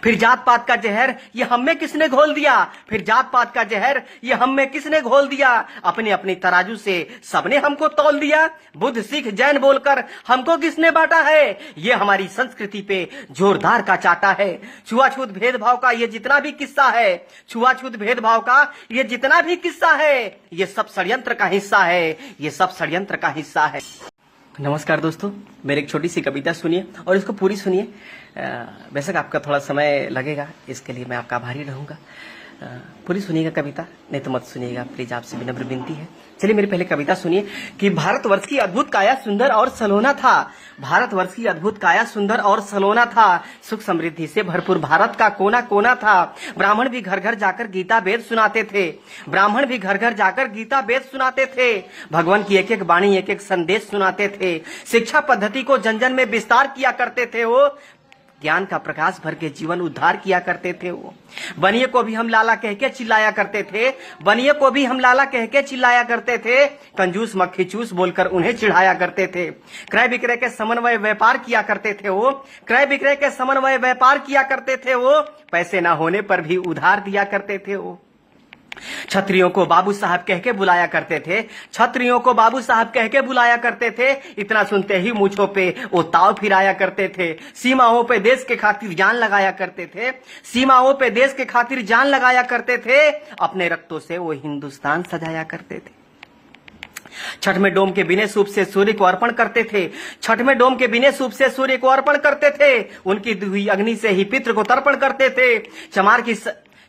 फिर जात पात का जहर ये हम में किसने घोल दिया, फिर जात पात का जहर ये हम में किसने घोल दिया, अपने अपनी तराजू से सबने हमको तौल दिया, बुद्ध सिख जैन बोलकर हमको किसने बांटा है, ये हमारी संस्कृति पे जोरदार का चाटा है। छुआछूत भेदभाव का ये जितना भी किस्सा है, छुआछूत भेदभाव का ये जितना भी किस्सा है, ये सब षड्यंत्र का हिस्सा है, ये सब षड्यंत्र का हिस्सा है। नमस्कार दोस्तों, मेरी एक छोटी सी कविता सुनिए और इसको पूरी सुनिए। बेशक आपका थोड़ा समय लगेगा, इसके लिए मैं आपका आभारी रहूंगा। पूरी सुनिएगा कविता, नहीं तो मत सुनिएगा प्लीज, आपसे विनम्र विनती है। चलिए मेरी पहले कविता सुनिए कि भारतवर्ष की अद्भुत काया सुंदर और सलोना था, भारतवर्ष की अद्भुत काया सुंदर और सलोना था, सुख समृद्धि से भरपूर भारत का कोना कोना था। ब्राह्मण भी घर घर जाकर गीता वेद सुनाते थे, ब्राह्मण भी घर घर जाकर गीता वेद सुनाते थे, भगवान की एक एक वाणी एक एक संदेश सुनाते थे, शिक्षा पद्धति को जन जन में विस्तार किया करते थे, वो ज्ञान का प्रकाश भर के जीवन उद्धार किया करते थे। वो बनिए को भी हम लाला कह के चिल्लाया करते थे, बनिए को भी हम लाला कह के चिल्लाया करते थे, कंजूस मक्खी चूस बोलकर उन्हें चिढ़ाया करते थे। क्रय विक्रय के समन्वय व्यापार किया करते थे वो, क्रय विक्रय के समन्वय व्यापार किया करते थे वो, पैसे ना होने पर भी उधार दिया करते थे वो। छत्रियों को बाबू साहब कह के बुलाया करते थे, छत्रियों को बाबू साहब कह के बुलाया करते थे, इतना सुनते ही मूंछों पे वो ताव फिराया करते थे। सीमाओं पे देश के खातिर जान लगाया करते थे, सीमाओं पे देश के खातिर जान लगाया करते थे, अपने रक्तों से वो हिंदुस्तान सजाया करते थे। छठ में डोम के बिने सूप से सूर्य को अर्पण करते थे, छठ में डोम के बिने सूप से सूर्य को अर्पण करते थे, उनकी दुही अग्नि से ही पितृ को तर्पण करते थे।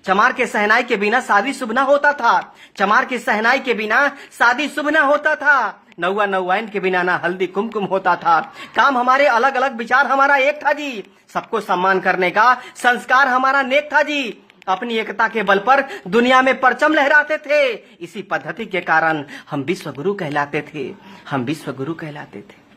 चमार के सहनाई के बिना शादी शुभ ना होता था, चमार की सहनाई के बिना शादी शुभ ना होता था, नौवा नौवाइन के बिना ना हल्दी कुमकुम होता था। काम हमारे अलग अलग, विचार हमारा एक था जी, सबको सम्मान करने का संस्कार हमारा नेक था जी, अपनी एकता के बल पर दुनिया में परचम लहराते थे, इसी पद्धति के कारण हम विश्व गुरु कहलाते थे, हम विश्व गुरु कहलाते थे।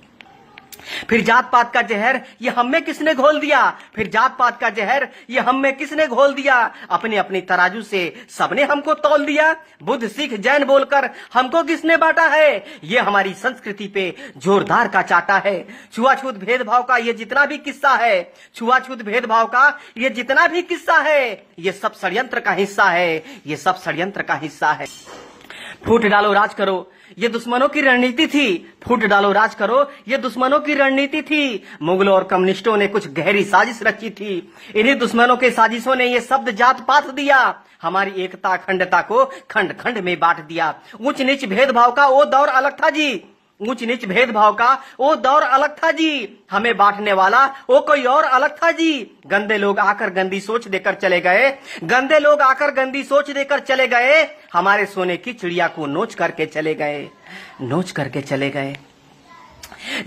फिर जात पात का जहर ये हम में किसने घोल दिया, फिर जात पात का जहर ये हम में किसने घोल दिया, अपने अपनी तराजू से सबने हमको तौल दिया, बुद्ध सिख जैन बोलकर हमको किसने बांटा है, ये हमारी संस्कृति पे जोरदार का चाटा है। छुआछूत भेदभाव का ये जितना भी किस्सा है, छुआछूत भेदभाव का ये जितना भी किस्सा है, ये सब षड्यंत्र का हिस्सा है, ये सब षड्यंत्र का हिस्सा है। फूट डालो राज करो ये दुश्मनों की रणनीति थी, फूट डालो राज करो ये दुश्मनों की रणनीति थी, मुगलों और कम्युनिस्टों ने कुछ गहरी साजिश रची थी, इन्हीं दुश्मनों के साजिशों ने ये शब्द जात पात दिया, हमारी एकता अखंडता को खंड खंड में बांट दिया। ऊंच नीच भेदभाव का वो दौर अलग था जी, ऊंच नीच भेदभाव का वो दौर अलग था जी, हमें बांटने वाला वो कोई और अलग था जी। गंदे लोग आकर गंदी सोच देकर चले गए, गंदे लोग आकर गंदी सोच देकर चले गए, हमारे सोने की चिड़िया को नोच करके चले गए, नोच करके चले गए।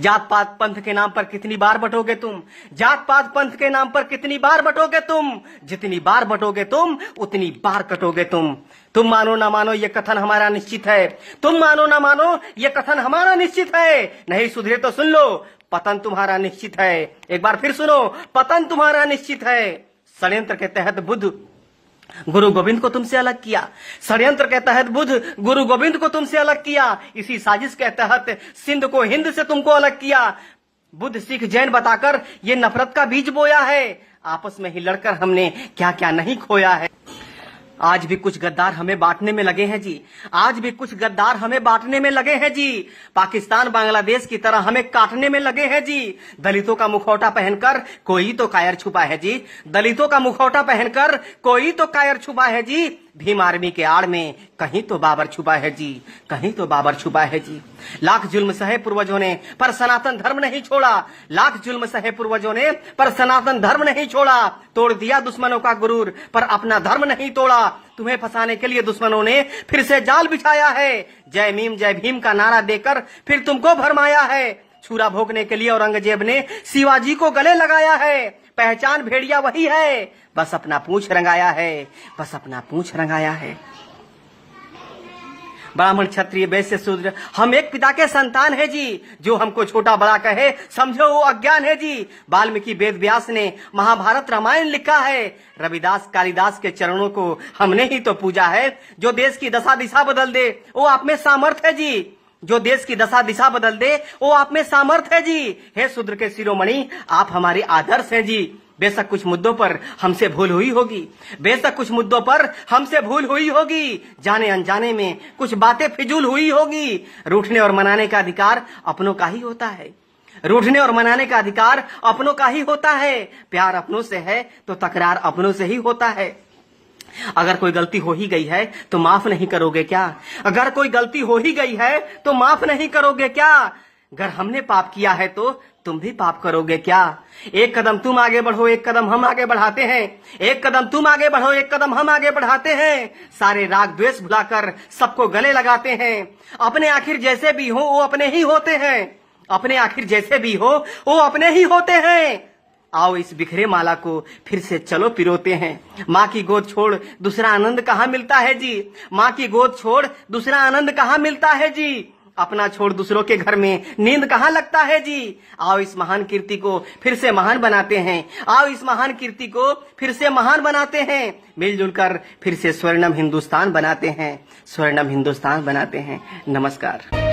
जात पात पंथ के नाम पर कितनी बार बटोगे तुम, जात पात पंथ के नाम पर कितनी बार बटोगे तुम, जितनी बार बटोगे तुम उतनी बार कटोगे तुम मानो ना मानो ये कथन हमारा निश्चित है, तुम मानो ना मानो ये कथन हमारा निश्चित है, नहीं सुधरे तो सुन लो पतन तुम्हारा निश्चित है, एक बार फिर सुनो पतन तुम्हारा निश्चित है। षड्यंत्र के तहत बुद्ध गुरु गोविंद को तुमसे अलग किया, षड्यंत्र के तहत बुद्ध गुरु गोविंद को तुमसे अलग किया, इसी साजिश के तहत सिंध को हिंद से तुमको अलग किया, बुद्ध सिख जैन बताकर ये नफरत का बीज बोया है, आपस में ही लड़कर हमने क्या क्या नहीं खोया है। आज भी कुछ गद्दार हमें बांटने में लगे हैं जी, आज भी कुछ गद्दार हमें बांटने में लगे हैं जी, पाकिस्तान बांग्लादेश की तरह हमें काटने में लगे हैं जी। दलितों का मुखौटा पहनकर कोई तो कायर छुपा है जी, दलितों का मुखौटा पहनकर कोई तो कायर छुपा है जी, भीम आर्मी के आड़ में कहीं तो बाबर छुपा है जी, कहीं तो बाबर छुपा है जी। लाख जुल्म सहे पूर्वजों ने पर सनातन धर्म नहीं छोड़ा, लाख जुल्म सहे पूर्वजों ने पर सनातन धर्म नहीं छोड़ा, तोड़ दिया दुश्मनों का गुरूर पर अपना धर्म नहीं तोड़ा, तुम्हें फंसाने के लिए दुश्मनों ने फिर से जाल बिछाया है, जय भीम का नारा देकर फिर तुमको भरमाया है, छुरा भोगने के लिए औरंगजेब ने शिवाजी को गले लगाया है, पहचान भेड़िया वही है, बस अपना पूंछ रंगाया है, बस अपना पूंछ रंगाया है। ब्राह्मण क्षत्रिय वैश्य शूद्र हम एक पिता के संतान है जी, जो हमको छोटा बड़ा कहे समझो वो अज्ञान है जी। वाल्मीकि वेद व्यास ने महाभारत रामायण लिखा है, रविदास कालिदास के चरणों को हमने ही तो पूजा है, जो देश की दशा दिशा बदल दे वो आप में सामर्थ है जी, जो देश की दशा दिशा बदल दे वो आप में सामर्थ है जी। हे शूद्र के शिरोमणि आप हमारे आदर्श हैं जी, बेशक कुछ मुद्दों पर हमसे भूल हुई होगी, बेशक कुछ मुद्दों पर हमसे भूल हुई होगी, जाने अनजाने में कुछ बातें फिजूल हुई होगी। रूठने और मनाने का अधिकार अपनों का ही होता है, रूठने और मनाने का अधिकार अपनों का ही होता है। प्यार अपनों से है तो तकरार अपनों से ही होता है। अगर कोई गलती हो ही गई है तो माफ नहीं करोगे क्या? अगर कोई गलती हो ही गई है तो माफ नहीं करोगे क्या? अगर हमने पाप किया है तो तुम भी पाप करोगे क्या? एक कदम तुम आगे बढ़ो, एक कदम हम आगे बढ़ाते हैं, एक कदम तुम आगे बढ़ो, एक कदम हम आगे बढ़ाते हैं। सारे राग द्वेष भुलाकर सबको गले लगाते हैं। अपने आखिर जैसे भी हो वो अपने ही होते हैं, अपने आखिर जैसे भी हो वो अपने ही होते हैं। आओ इस बिखरे माला को फिर से चलो पिरोते हैं। माँ की गोद छोड़ दूसरा आनंद कहाँ मिलता है जी? माँ की गोद छोड़ दूसरा आनंद कहाँ मिलता है जी? अपना छोड़ दूसरों के घर में नींद कहाँ लगता है जी? आओ इस महान कीर्ति को फिर से महान बनाते हैं, आओ इस महान कीर्ति को फिर से महान बनाते हैं। मिलजुल कर फिर से स्वर्णम हिंदुस्तान बनाते हैं, स्वर्णम हिंदुस्तान बनाते हैं। नमस्कार।